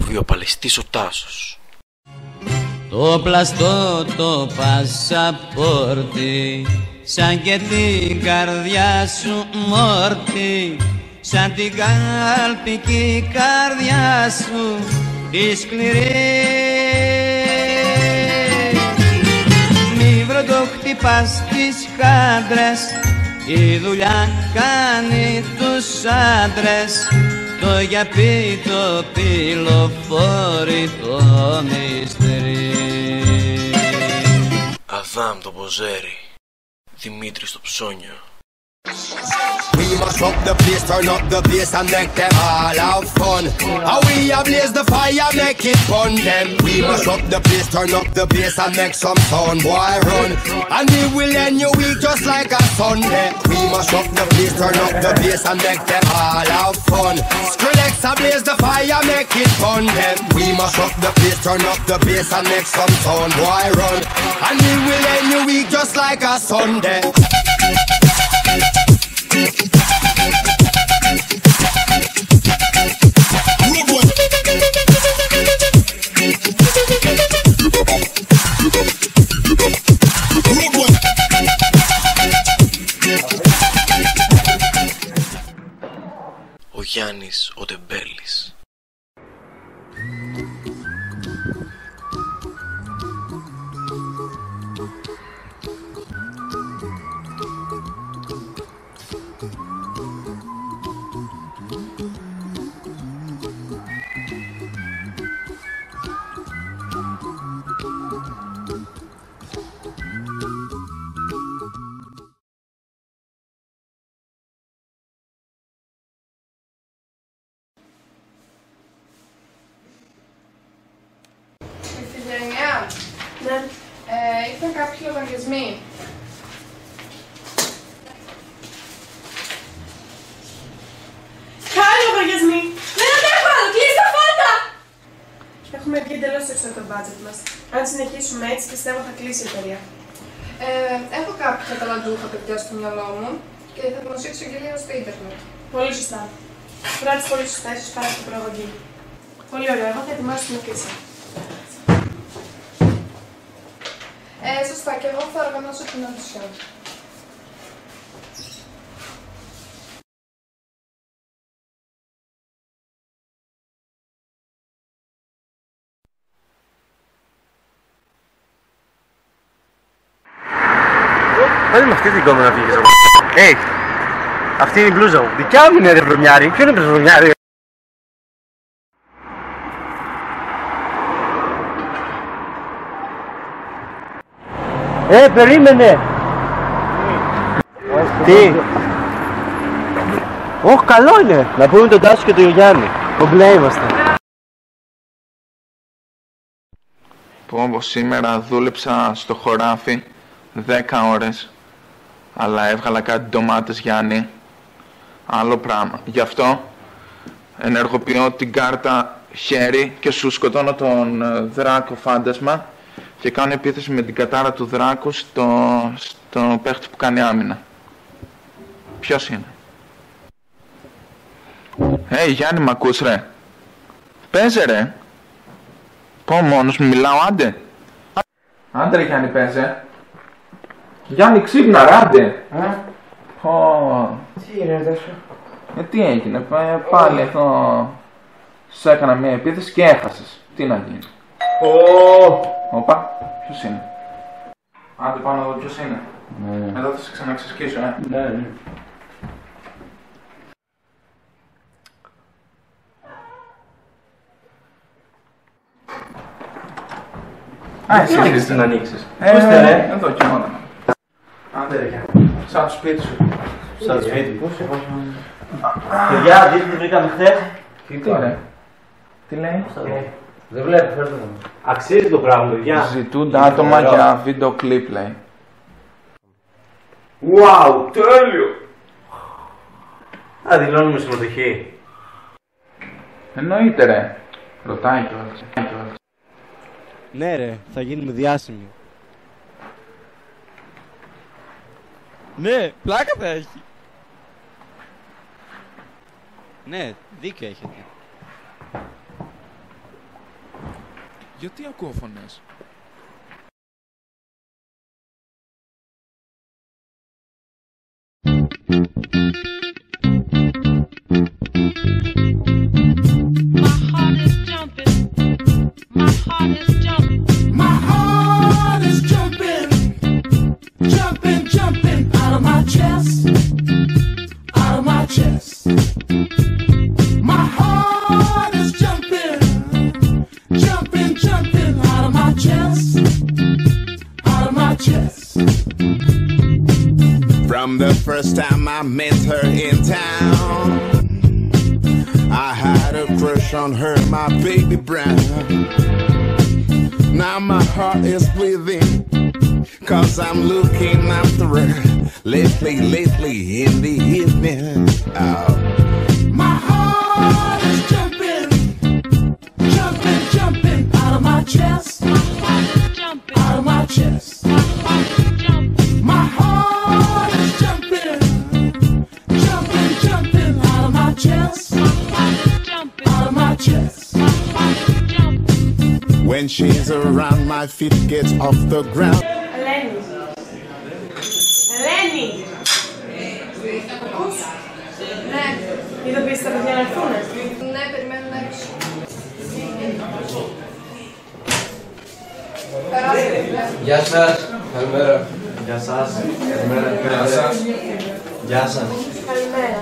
βιοπαλαιστής ο Τάσος. Το πλαστό το πασαπόρτι, σαν και την καρδιά σου μόρτι, σαν την καλπική καρδιά σου τη σκληρή. Μη βροντοχτυπάς τις χάντρες, η δουλειά κάνει τους άντρες, το γιαπί το πυλοφόρι το μυστρί. Αδάμ το ποζέρι, Δημήτρης το ψώνιο. We must up the place, turn up the bass and make them all have fun. How we ablaze the fire, make it fun them. We must up the place, turn up the bass and make some sound, boy run. And we will end your week just like a Sunday. We must up the place, turn up the bass and make them all have fun. Skrillex ablaze the fire, make it fun them. We must up the place, turn up the bass and make some sound, boy run. And we will end your week just like a Sunday. Ο Γιάννης ο Τεμπέλης. Ναι. Ήρθαν κάποιοι λογαριασμοί. Καλή λογαριασμοί! Δεν αντέχω άλλο! Κλείς τα φώτα! Έχουμε βγει εντελώς έξω από το budget μας. Αν συνεχίσουμε έτσι, πιστεύω θα κλείσει η εταιρεία. Έχω κάποια ταλαντούχα παιδιά στο μυαλό μου και θα δημοσιεύσω εγγελία στο ίντερνετ. Πολύ σωστά. Πράττεις πολύ σωστά, ίσως πάρα στην προαγωγή. Πολύ ωραία, εγώ θα ετοιμάσω την εκκλησία. Σωστά, και εγώ θα οργανώσω την audition. Πάλι με αυτή την κόμμα να φύγεις. Αυτή είναι η μπλούζα μου. Δικιά μου είναι ρε βρωμιάρη. Ποιο είναι ρε βρωμιάρη? Περίμενε! Τι? Όχι, καλό είναι! Να πούμε τον Τάσο και τον Γιάννη. Κομπλέ είμαστε. Πω, σήμερα δούλεψα στο χωράφι 10 ώρες, αλλά έβγαλα κάτι ντομάτες, Γιάννη. Άλλο πράγμα. Γι' αυτό ενεργοποιώ την κάρτα χέρι και σου σκοτώνω τον δράκο φάντασμα και κάνω επίθεση με την κατάρα του δράκου στο παίχτη που κάνει άμυνα. Ποιος είναι? Γιάννη, μ' ακούς ρε? Παίζε ρε! Πω, μόνος μου μιλάω, άντε! Άντε ρε Γιάννη, παίζε! Γιάννη, ξύπνα ρε, άντε! Πω... Τι είναι τόσο? Τι έγινε, πάλι εδώ σου έκανα μια επίθεση και έχασες. Τι να γίνει? Οπα, ποιος είναι? Άντε πάνω εδώ, ποιος είναι? Εδώ θα σε ξαναξεσκίσω, Ναι. Εσύ θέλεις την ανοίξεις? Πού είστε ρε? Εδώ και μόνο. Άντε ρε Γιάννη. Σαν το σπίτι σου. Σαν το σπίτι μου. Παιδιά, δείτε τι βρήκαμε χθες. Τι ρε? Τι λέει? Δεν βλέπω, φέρτε μου. Αξίζει το πράγμα, παιδιά. Ζητούνται άτομα για βίντεο κλιπ, λέει. Wow, τέλειο! Δηλώνουμε συμμετοχή. Εννοείται ρε. Ρωτάει κιόλας. Ναι ρε, θα γίνουμε διάσημοι. Ναι, πλάκα θα έχει. Ναι, δίκιο έχετε. Γιατί ακούω φωνές? From the first time I met her in town, I had a crush on her, my baby brown. Now my heart is bleeding, 'cause I'm looking after her lately in the evening. Oh. My heart is jumping, jumping, jumping out of my chest, out of my chest. My heart is jumping, jumping, jumping out of my chest, out of my chest. When she's around, my feet get off the ground. Ελένη. Ελένη. Ακούς? Ναι. Ειδοποιήσεις τα παιδιά να έρθουνε? Ναι, περιμένω να έρθω. Γεια σας. Καλημέρα. Γεια σας. Καλημέρα. Γεια σας. Γεια σας. Καλημέρα.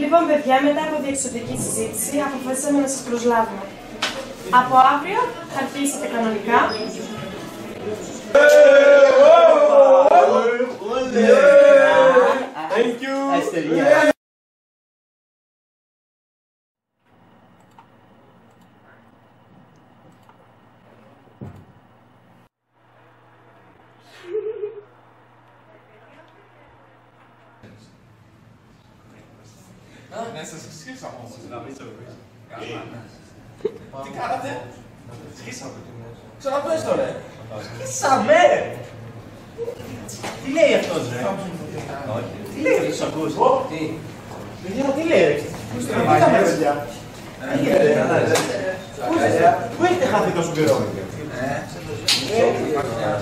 Λοιπόν, παιδιά, μετά από διεξοδική συζήτηση αποφασίσαμε να σας προσλάβουμε. Από αύριο θα αρχίσετε κανονικά. Thank you. Ναι, σας σχίσαμε όμως. Τι κάνατε? Σχίσαμε. Ξαναπες το ρε. Σχίσαμε! Τι λέει αυτός ρε? Τι λέει αυτός ακούς? Παιδιά, τι λέει ρε? Τι κάμε ρε παιδιά? Πού έχετε χάθει τόσο καιρό?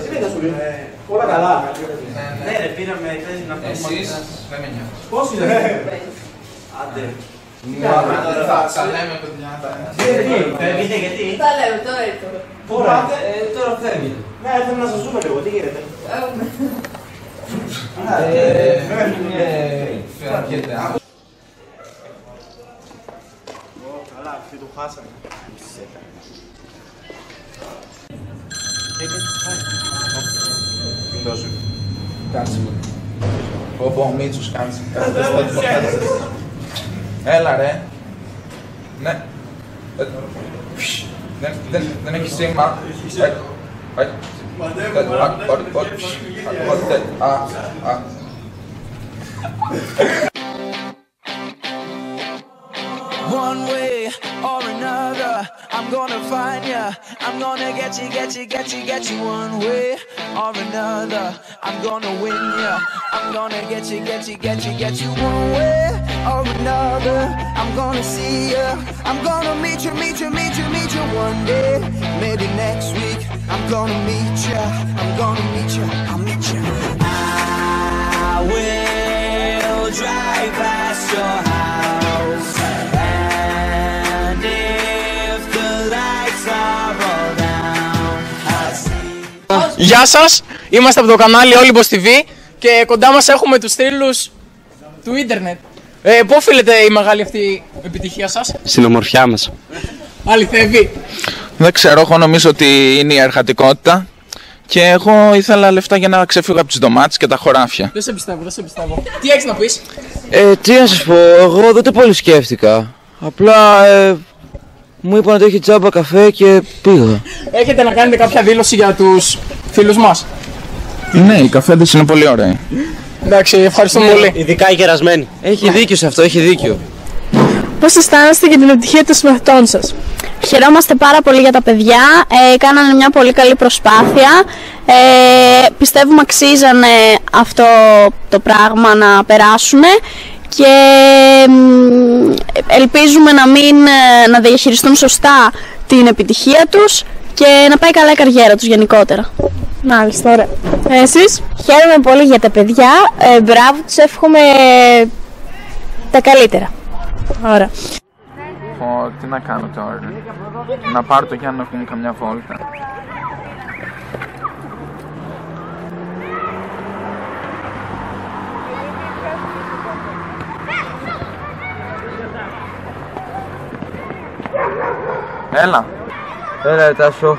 Τι λέει τόσο καιρό? Όλα καλά. Ναι ρε, πήραμε θέση να πούμε. Εσείς δεν με νοιάζει. Πώς είναι ρε? Άντε. Θα λέμε παιδιά. Φεύγετε γιατί? Τα λέω, τώρα ήρθα. Τώρα, τώρα φεύγετε. Ναι, ήρθαμε να σας δούμε λίγο, τι γίνεται? Καλά, αυτοί το χάσαμε. Μην δώσω. Κάτσε μου. Πω, ο Μίτσος κάτσε. Έλα ρε. Ναι. Δεν έχει σήμα. One way or another, I'm gonna find ya. I'm gonna get you one way or another. I'm gonna win ya. I'm gonna get you one way or another. I'm gonna see ya. I'm gonna meet you one day. Maybe next week. I'm gonna meet ya. I'll meet ya. I will drive past your house. And if the lights are all down, I'll see. Γεια σας, είμαστε από το κανάλι Olympus TV και κοντά μας έχουμε τους θρύλους του ίντερνετ. Πού οφείλεται η μεγάλη αυτή επιτυχία σας? Στην ομορφιά μας. Αληθεύει? Δεν ξέρω, εγώ νομίζω ότι είναι η εργατικότητα και εγώ ήθελα λεφτά για να ξεφύγω από τις ντομάτες και τα χωράφια. Δεν σε πιστεύω. Τι έχεις να πεις? Τι να σας πω, εγώ δεν το πολύ σκέφτηκα. Απλά μου είπαν ότι έχει τζάμπα καφέ και πήγα. Έχετε να κάνετε κάποια δήλωση για τους φίλους μας? Ναι, οι καφέδες είναι πολύ ωραίοι. Εντάξει, ευχαριστούμε πολύ. Ειδικά οι κερασμένοι. Έχει δίκιο σε αυτό, έχει δίκιο. Πώς αισθάνεστε για την επιτυχία των συμμαθητών σας? Χαιρόμαστε πάρα πολύ για τα παιδιά, κάνανε μια πολύ καλή προσπάθεια, πιστεύουμε αξίζανε αυτό το πράγμα να περάσουν και ελπίζουμε να διαχειριστούν σωστά την επιτυχία τους και να πάει καλά η καριέρα τους γενικότερα. Μάλιστα, ωραία. Εσείς? Χαίρομαι πολύ για τα παιδιά, μπράβο, τους εύχομαι τα καλύτερα. Ωραία. Τι να κάνω τώρα, να πάρω το Γιάννη να βγούμε καμιά βόλτα. Έλα. Έλα, Τάσο.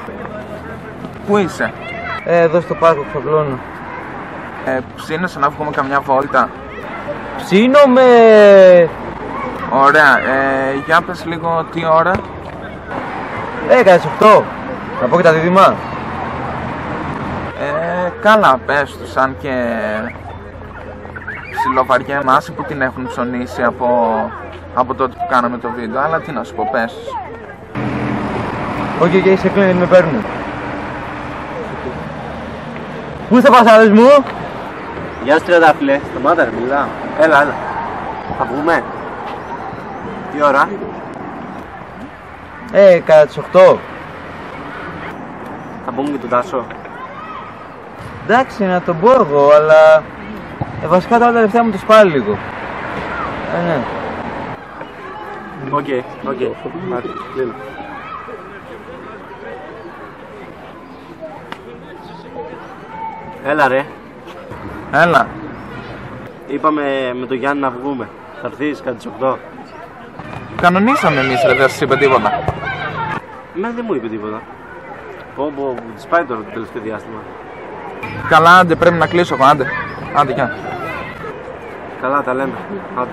Πού είσαι? Εδώ στο πάρκο ξαπλώνω. Ψήνεσαι να βγούμε καμιά βόλτα? Ψήνομαι! Ωραία, για πες λίγο τι ώρα? Κατά τις 8. Να πω και τα δίδυμα. Καλά, πες τους, αν και ψιλοβαριέμαι, άσε που την έχουν ψωνίσει από τότε που κάναμε το βίντεο, αλλά τι να σου πω, πες τους. Οκ, είσαι κλείνει, με παίρνουν. Πού είστε πασάδες μου? Γεια σου τριαντάφυλλε, σταμάτα ρε, μιλάω. Έλα. Θα βγούμε. Τι ώρα? Κατά τις 8. Θα μπούμε και τον Τάσο. Εντάξει, να τον πω εγώ, αλλά βασικά τα τελευταία μου το σπάει λίγο. Ναι. Οκ. Κλείνω. Έλα ρε. Έλα. Είπαμε με τον Γιάννη να βγούμε. Θα έρθεις κατά τις 8. Κανονίσαμε εμείς ρε, δεν σας είπε τίποτα. Εμένα δεν μου είπε τίποτα. Πω, της πάει τώρα το τελευταίο διάστημα. Καλά, άντε, πρέπει να κλείσω εγώ, άντε, γεια. Καλά, τα λέμε. Άντε.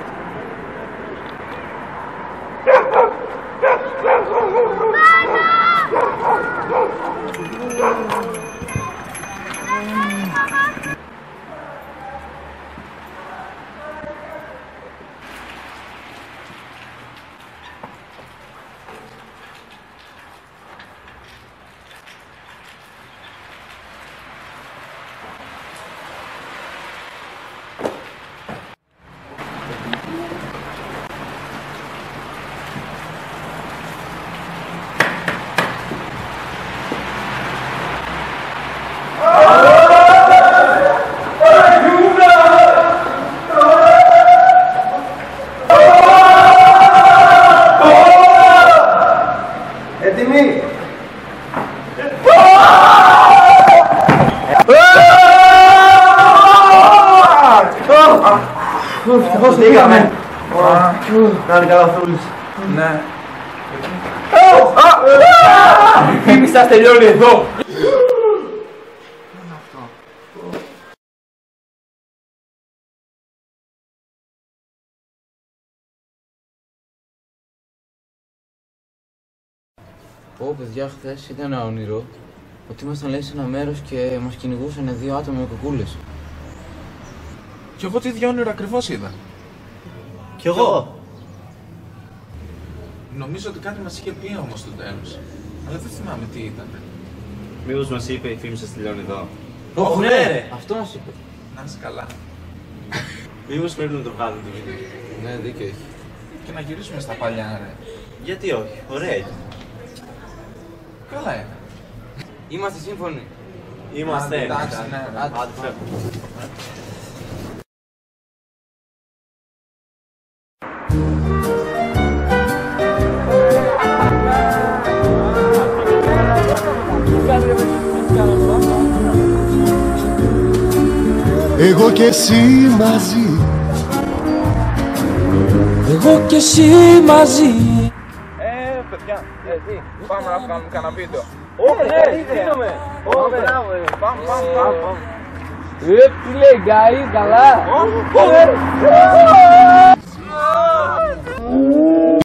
Ευτυχώς πήγαμε. Να είναι καλά Θούλης. Ναι. Η φήμη σας τελειώνει εδώ. Παιδιά, χθες ήταν ένα όνειρο ότι ήμασταν λέει σε ένα μέρος και μας κυνηγούσαν δύο άτομα με κουκούλες. Κι εγώ τι ίδιο όνειρο ακριβώς είδα. Κι εγώ. Νομίζω ότι κάτι μας είχε πει όμως στο τέλος. Αλλά δεν θυμάμαι τι ήταν. Μήπως μας είπε η φήμη σας τελειώνει εδώ. Όχι, ναι! Αυτό μας είπε. Να είσαι καλά. Μήπως πρέπει να το βγάλουμε το βίντεο. Ναι, δίκιο έχει. Και να γυρίσουμε στα παλιά, ρε. Γιατί όχι, ωραία είναι. Καλά είναι. Είμαστε σύμφωνοι. Είμαστε. Εντάξει, ναι. Άντε, φεύγουμε. Εγώ και εσύ μαζί. Εγώ και εσύ μαζί. Παιδιά, πάμε να κάνουμε κανένα βίντεο. Δίνουμε. Πάμε. Τι λέει, guys, καλά.